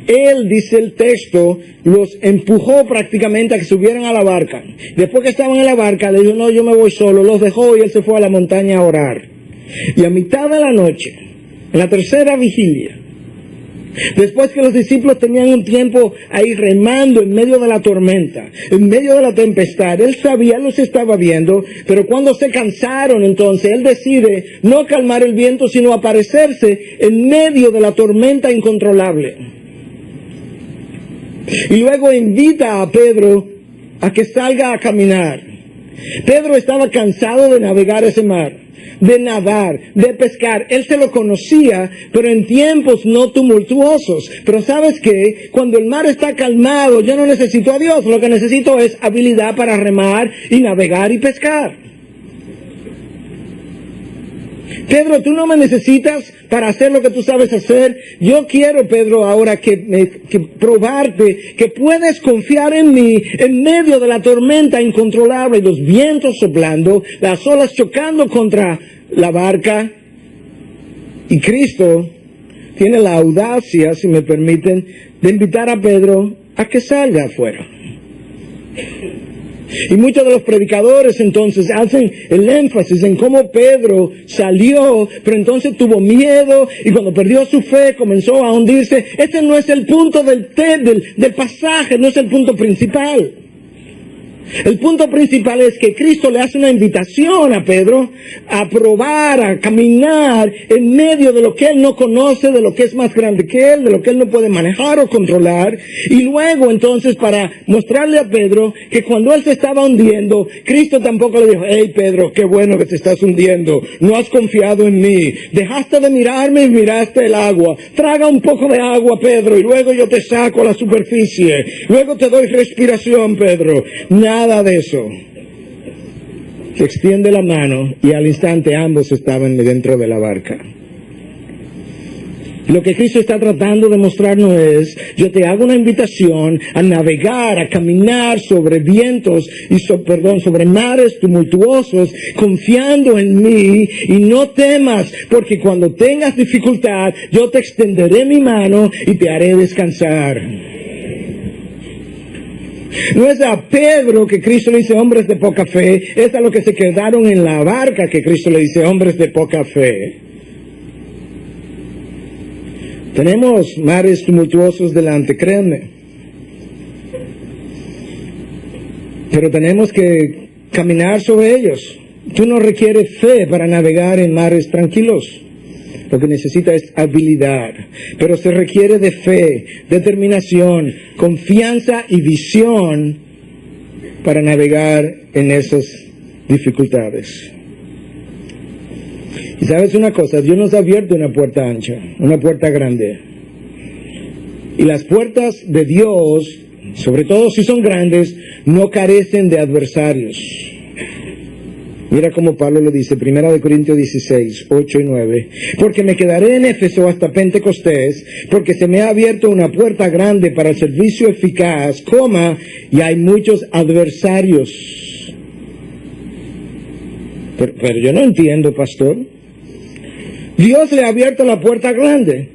Él, dice el texto, los empujó prácticamente a que subieran a la barca. Después que estaban en la barca, le dijo: no, yo me voy solo. Los dejó y Él se fue a la montaña a orar. Y a mitad de la noche, en la tercera vigilia, Después que los discípulos tenían un tiempo ahí remando en medio de la tormenta, en medio de la tempestad, él sabía, él los estaba viendo, pero cuando se cansaron entonces, él decide no calmar el viento, sino aparecerse en medio de la tormenta incontrolable. Y luego invita a Pedro a que salga a caminar. Pedro estaba cansado de navegar ese mar, de nadar, de pescar. Él se lo conocía, pero en tiempos no tumultuosos. Pero ¿sabes qué? Cuando el mar está calmado, yo no necesito a Dios. Lo que necesito es habilidad para remar y navegar y pescar. Pedro, tú no me necesitas para hacer lo que tú sabes hacer. Yo quiero, Pedro, ahora que probarte que puedes confiar en mí en medio de la tormenta incontrolable, los vientos soplando, las olas chocando contra la barca. Y Cristo tiene la audacia, si me permiten, de invitar a Pedro a que salga afuera. Y muchos de los predicadores entonces hacen el énfasis en cómo Pedro salió, pero entonces tuvo miedo y cuando perdió su fe comenzó a hundirse. Este no es el punto del pasaje, no es el punto principal. El punto principal es que Cristo le hace una invitación a Pedro a probar, a caminar en medio de lo que él no conoce, de lo que es más grande que él, de lo que él no puede manejar o controlar. Y luego entonces para mostrarle a Pedro que cuando él se estaba hundiendo, Cristo tampoco le dijo: hey Pedro, qué bueno que te estás hundiendo, no has confiado en mí, dejaste de mirarme y miraste el agua, traga un poco de agua Pedro y luego yo te saco a la superficie, luego te doy respiración Pedro. Nada de eso. Se extiende la mano y al instante ambos estaban dentro de la barca. Lo que Cristo está tratando de mostrarnos es: yo te hago una invitación a navegar, a caminar sobre vientos y sobre mares tumultuosos, confiando en mí, y no temas, porque cuando tengas dificultad, yo te extenderé mi mano y te haré descansar. No es a Pedro que Cristo le dice hombres de poca fe, es a los que se quedaron en la barca que Cristo le dice hombres de poca fe. Tenemos mares tumultuosos delante, créanme. Pero tenemos que caminar sobre ellos. Tú no requieres fe para navegar en mares tranquilos. Lo que necesita es habilidad, pero se requiere de fe, determinación, confianza y visión para navegar en esas dificultades. Y sabes una cosa, Dios nos ha abierto una puerta ancha, una puerta grande. Y las puertas de Dios, sobre todo si son grandes, no carecen de adversarios. Mira cómo Pablo lo dice, 1 Corintios 16, 8 y 9. Porque me quedaré en Éfeso hasta Pentecostés, porque se me ha abierto una puerta grande para el servicio eficaz, y hay muchos adversarios. Pero yo no entiendo, pastor. Dios le ha abierto la puerta grande.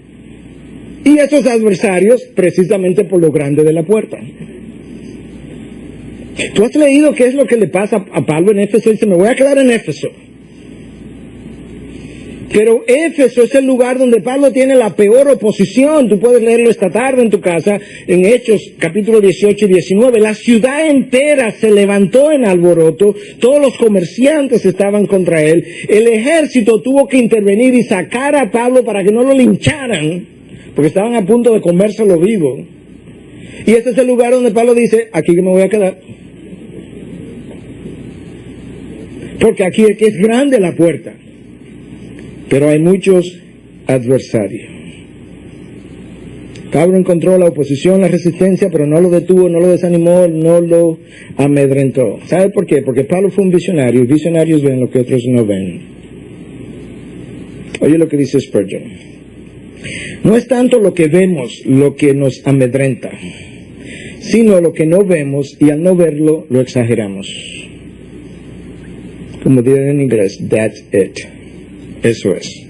Y esos adversarios, precisamente por lo grande de la puerta. ¿Tú has leído qué es lo que le pasa a Pablo en Éfeso? Dice: me voy a quedar en Éfeso. Pero Éfeso es el lugar donde Pablo tiene la peor oposición. Tú puedes leerlo esta tarde en tu casa, en Hechos, capítulo 18 y 19. La ciudad entera se levantó en alboroto. Todos los comerciantes estaban contra él. El ejército tuvo que intervenir y sacar a Pablo para que no lo lincharan, porque estaban a punto de comérselo vivo. Y este es el lugar donde Pablo dice: aquí que me voy a quedar. Porque aquí es grande la puerta, pero hay muchos adversarios. Pablo encontró la oposición, la resistencia, pero no lo detuvo, no lo desanimó, no lo amedrentó. ¿Sabe por qué? Porque Pablo fue un visionario, y visionarios ven lo que otros no ven. Oye lo que dice Spurgeon: no es tanto lo que vemos lo que nos amedrenta, sino lo que no vemos, y al no verlo lo exageramos. Como dirían en inglés, that's it. Eso es.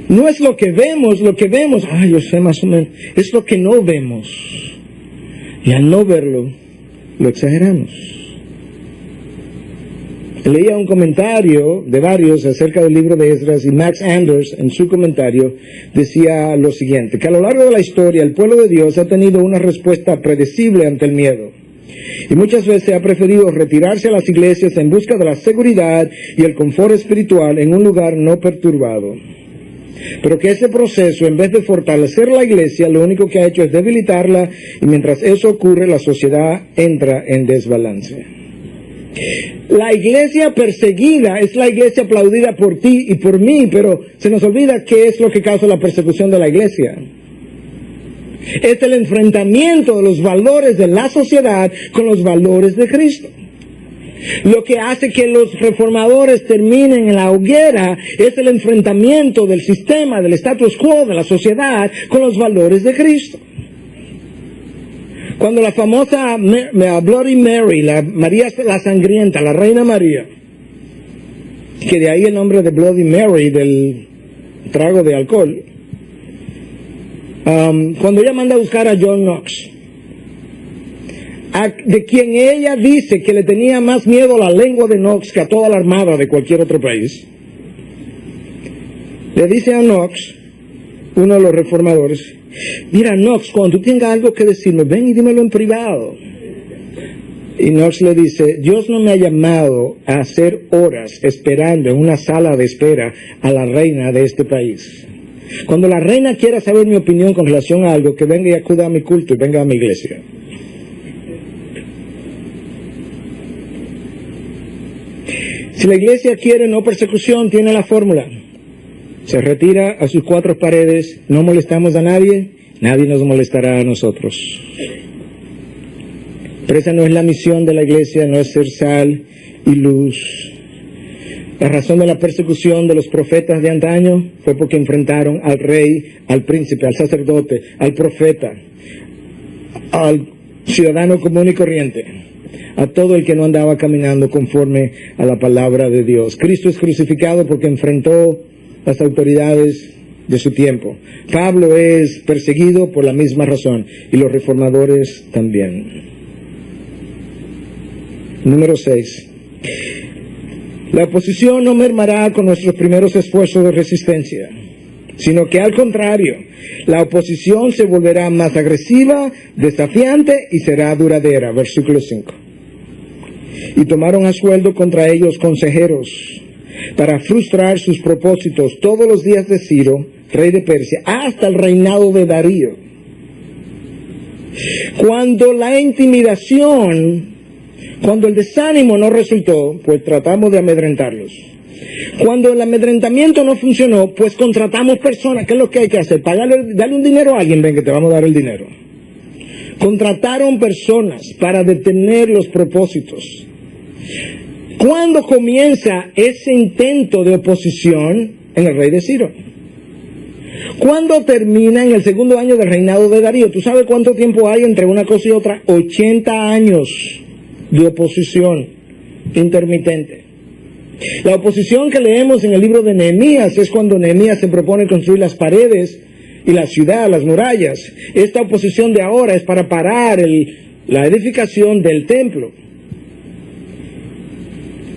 No es lo que vemos, yo sé más o menos, es lo que no vemos. Y al no verlo, lo exageramos. Leía un comentario de varios acerca del libro de Esdras y Max Anders en su comentario decía lo siguiente, que a lo largo de la historia el pueblo de Dios ha tenido una respuesta predecible ante el miedo y muchas veces ha preferido retirarse a las iglesias en busca de la seguridad y el confort espiritual en un lugar no perturbado. Pero que ese proceso, en vez de fortalecer la iglesia, lo único que ha hecho es debilitarla y mientras eso ocurre la sociedad entra en desbalance. La iglesia perseguida es la iglesia aplaudida por ti y por mí, pero se nos olvida qué es lo que causa la persecución de la iglesia. Es el enfrentamiento de los valores de la sociedad con los valores de Cristo. Lo que hace que los reformadores terminen en la hoguera es el enfrentamiento del sistema, del status quo, de la sociedad con los valores de Cristo. Cuando la famosa Bloody Mary, la María la Sangrienta, la Reina María, que de ahí el nombre de Bloody Mary, del trago de alcohol, cuando ella manda a buscar a John Knox, de quien ella dice que le tenía más miedo a la lengua de Knox que a toda la armada de cualquier otro país, le dice a Knox, uno de los reformadores, mira Knox, cuando tú tengas algo que decirme, ven y dímelo en privado. Y Knox le dice, Dios no me ha llamado a hacer horas esperando en una sala de espera a la reina de este país. Cuando la reina quiera saber mi opinión con relación a algo, que venga y acuda a mi culto y venga a mi iglesia. Si la iglesia quiere no persecución, tiene la fórmula. Se retira a sus cuatro paredes, no molestamos a nadie, nadie nos molestará a nosotros. Pero esa no es la misión de la iglesia, no es ser sal y luz. La razón de la persecución de los profetas de antaño fue porque enfrentaron al rey, al príncipe, al sacerdote, al profeta, al ciudadano común y corriente, a todo el que no andaba caminando conforme a la palabra de Dios. Cristo es crucificado porque enfrentó las autoridades de su tiempo. Pablo es perseguido por la misma razón y los reformadores también. Número 6. La oposición no mermará con nuestros primeros esfuerzos de resistencia, sino que al contrario, la oposición se volverá más agresiva, desafiante y será duradera. Versículo 5. Y tomaron a sueldo contra ellos consejeros para frustrar sus propósitos todos los días de Ciro, rey de Persia, hasta el reinado de Darío. Cuando la intimidación, cuando el desánimo no resultó, pues tratamos de amedrentarlos. Cuando el amedrentamiento no funcionó, pues contratamos personas. ¿Qué es lo que hay que hacer? Darle un dinero a alguien, ven que te vamos a dar el dinero. Contrataron personas para detener los propósitos. ¿Cuándo comienza ese intento de oposición? En el rey de Ciro. ¿Cuándo termina? En el segundo año del reinado de Darío. ¿Tú sabes cuánto tiempo hay entre una cosa y otra? 80 años de oposición intermitente. La oposición que leemos en el libro de Nehemías es cuando Nehemías se propone construir las paredes y la ciudad, las murallas. Esta oposición de ahora es para parar la edificación del templo.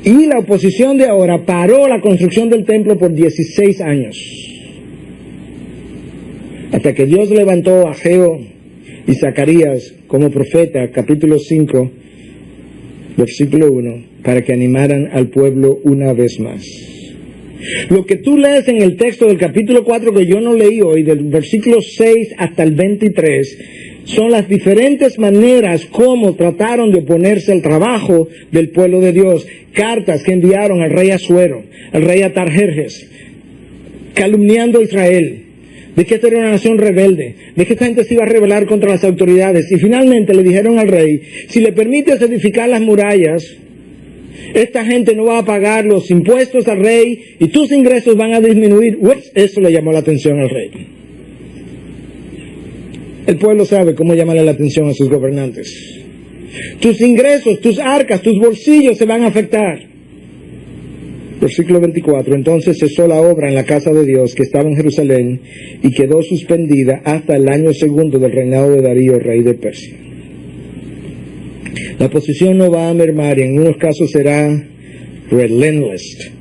Y la oposición de ahora paró la construcción del templo por 16 años. Hasta que Dios levantó a Ageo y Zacarías como profeta, capítulo 5, versículo 1, para que animaran al pueblo una vez más. Lo que tú lees en el texto del capítulo 4 que yo no leí hoy, del versículo 6 hasta el 23, son las diferentes maneras como trataron de oponerse al trabajo del pueblo de Dios. Cartas que enviaron al rey Asuero, al rey Atarjerjes, calumniando a Israel, de que esta era una nación rebelde, de que esta gente se iba a rebelar contra las autoridades. Y finalmente le dijeron al rey, si le permites edificar las murallas, esta gente no va a pagar los impuestos al rey y tus ingresos van a disminuir. Ups, eso le llamó la atención al rey. El pueblo sabe cómo llamarle la atención a sus gobernantes. Tus ingresos, tus arcas, tus bolsillos se van a afectar. Versículo 24. Entonces cesó la obra en la casa de Dios que estaba en Jerusalén y quedó suspendida hasta el año segundo del reinado de Darío, rey de Persia. La oposición no va a mermar y en unos casos será relentless,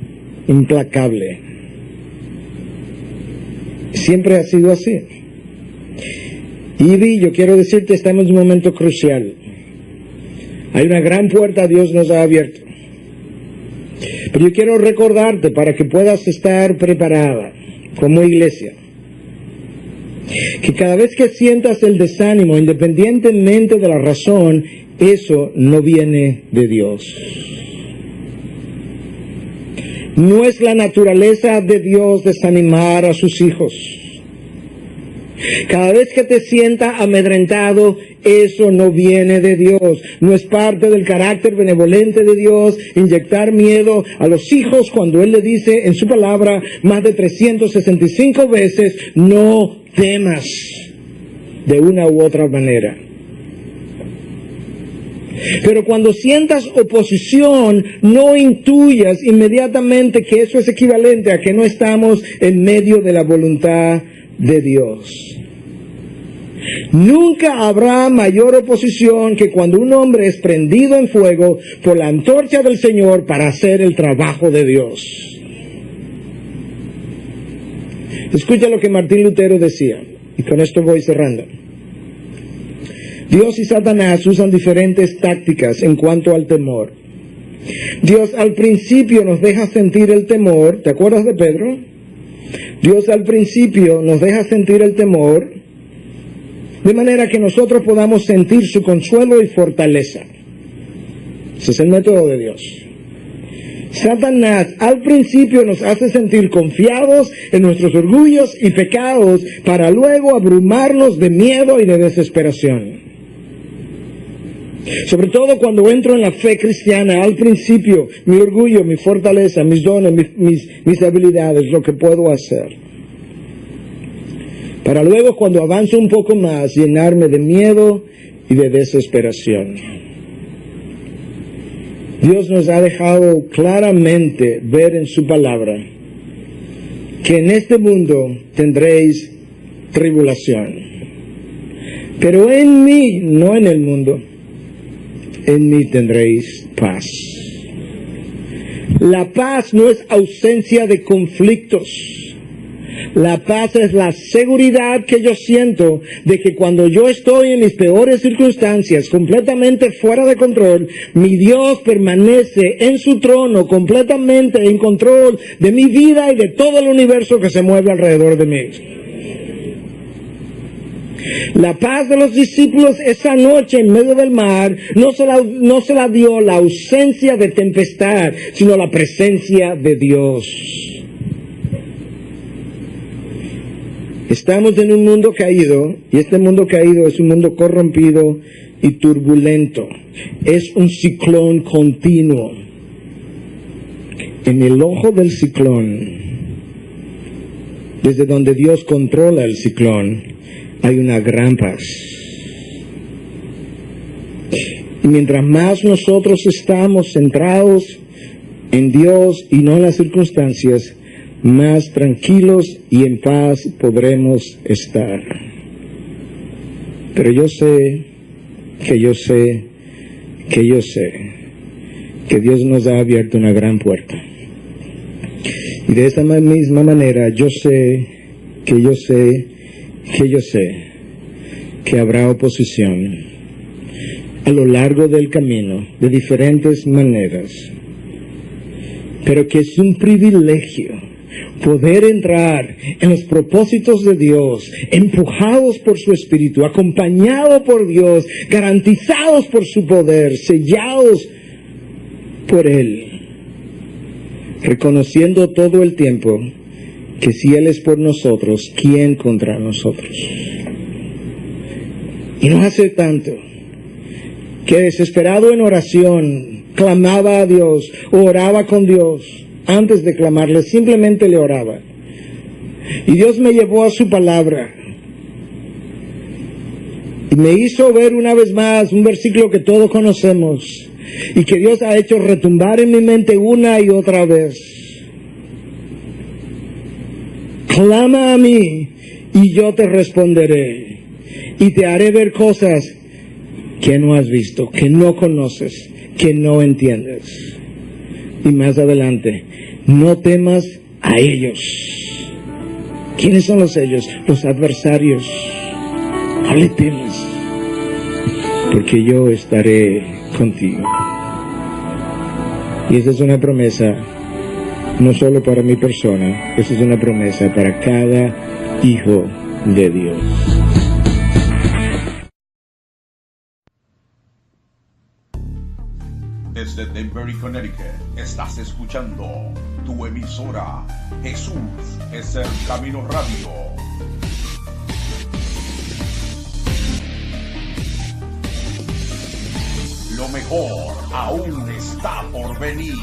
implacable. Siempre ha sido así. Ivy, yo quiero decirte, estamos en un momento crucial. Hay una gran puerta Dios nos ha abierto. Pero yo quiero recordarte para que puedas estar preparada como iglesia, que cada vez que sientas el desánimo, independientemente de la razón, eso no viene de Dios. No es la naturaleza de Dios desanimar a sus hijos. Cada vez que te sientas amedrentado, eso no viene de Dios. No es parte del carácter benevolente de Dios inyectar miedo a los hijos cuando Él le dice en su palabra más de 365 veces, no temas, de una u otra manera. Pero cuando sientas oposición, no intuyas inmediatamente que eso es equivalente a que no estamos en medio de la voluntad de Dios. Nunca habrá mayor oposición que cuando un hombre es prendido en fuego por la antorcha del Señor para hacer el trabajo de Dios. Escucha lo que Martín Lutero decía, y con esto voy cerrando. Dios y Satanás usan diferentes tácticas en cuanto al temor. Dios al principio nos deja sentir el temor, ¿te acuerdas de Pedro? Dios al principio nos deja sentir el temor, de manera que nosotros podamos sentir su consuelo y fortaleza. Ese es el método de Dios. Satanás al principio nos hace sentir confiados en nuestros orgullos y pecados para luego abrumarnos de miedo y de desesperación. Sobre todo cuando entro en la fe cristiana, al principio, mi orgullo, mi fortaleza, mis dones, mis habilidades, lo que puedo hacer. Para luego, cuando avanzo un poco más, llenarme de miedo y de desesperación. Dios nos ha dejado claramente ver en su palabra que en este mundo tendréis tribulación. Pero en mí, no en el mundo, en mí tendréis paz. La paz no es ausencia de conflictos. La paz es la seguridad que yo siento de que cuando yo estoy en mis peores circunstancias, completamente fuera de control, mi Dios permanece en su trono, completamente en control de mi vida y de todo el universo que se mueve alrededor de mí. La paz de los discípulos esa noche en medio del mar no se la dio la ausencia de tempestad, sino la presencia de Dios. Estamos en un mundo caído, y este mundo caído es un mundo corrompido y turbulento. Es un ciclón continuo. En el ojo del ciclón, desde donde Dios controla el ciclón, hay una gran paz. Y mientras más nosotros estamos centrados en Dios y no en las circunstancias, más tranquilos y en paz podremos estar. Pero yo sé que Dios nos ha abierto una gran puerta. Y de esta misma manera yo sé que habrá oposición a lo largo del camino de diferentes maneras, pero que es un privilegio poder entrar en los propósitos de Dios, empujados por su Espíritu, acompañados por Dios, garantizados por su poder, sellados por Él, reconociendo todo el tiempo que si Él es por nosotros, ¿quién contra nosotros? Y no hace tanto que desesperado en oración clamaba a Dios, oraba con Dios. Antes de clamarle, simplemente le oraba. Y Dios me llevó a su palabra. Y me hizo ver una vez más un versículo que todos conocemos. Y que Dios ha hecho retumbar en mi mente una y otra vez. Clama a mí y yo te responderé. Y te haré ver cosas que no has visto, que no conoces, que no entiendes. Y más adelante, no temas a ellos. ¿Quiénes son los ellos? Los adversarios. No le temas, porque yo estaré contigo. Y esa es una promesa, no solo para mi persona, esa es una promesa para cada hijo de Dios. Desde Denver y Connecticut, estás escuchando tu emisora Jesús es el Camino Radio. Lo mejor aún está por venir.